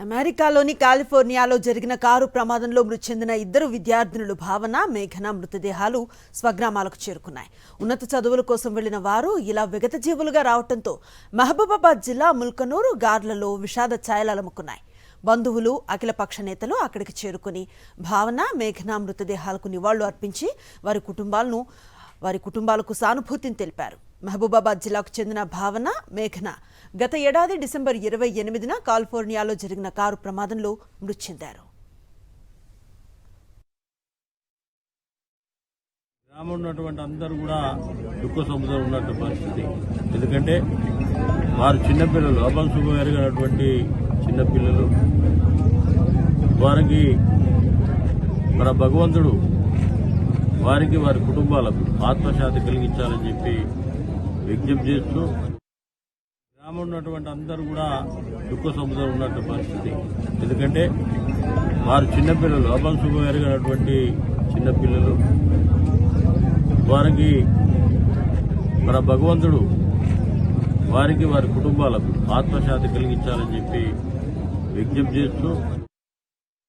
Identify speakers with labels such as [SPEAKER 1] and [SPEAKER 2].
[SPEAKER 1] అమెరికాలోని కాలిఫోర్నియాలో జరిగిన కారు ప్రమాదంలో మృతి చెందిన ఇద్దరు విద్యార్థినులు భావన, మేఘన మృతదేహాలు స్వగ్రామాలకు చేరుకున్నాయి. ఉన్నత చదువుల కోసం వెళ్లిన వారు ఇలా విగతజీవులుగా రావడంతో మహబూబాబాద్ జిల్లా ముల్కనూరు, గార్లలో విషాద ఛాయలు అలుముకున్నాయి. బంధువులు, అఖిలపక్ష నేతలు అక్కడికి చేరుకుని భావన, మేఘన మృతదేహాలకు నివాళులు అర్పించి వారి కుటుంబాలకు సానుభూతిని తెలిపారు. మహబూబాబాద్ జిల్లాకు చెందిన భావన, మేఘన గత ఏడాది డిసెంబర్ 28న కాలిఫోర్నియాలో జరిగిన కారు ప్రమాదంలో మృతి చెందారు.
[SPEAKER 2] గ్రామంలో ఉన్నటువంటి అందరూ కూడా దుఃఖ సముద్రం ఉన్నట్టు పరిస్థితి. ఎందుకంటే వారు చిన్నపిల్లలు, అభంశుభం ఎరగినటువంటి చిన్నపిల్లలు. వారికి మన భగవంతుడు వారికి, వారి కుటుంబాలకు ఆత్మశాంతి కలిగించాలని చెప్పి విజ్ఞప్తి చేస్తూ గ్రామంలో ఉన్నటువంటి అందరూ కూడా దుఃఖ సముద్రం ఉన్నట్టు పరిస్థితి. ఎందుకంటే వారు చిన్నపిల్లలు, అభంశుభం ఎరగినటువంటి చిన్నపిల్లలు. వారికి మన భగవంతుడు వారికి, వారి కుటుంబాలకు ఆత్మశాంతి కలిగించాలని చెప్పి విజ్ఞప్తి చేస్తూ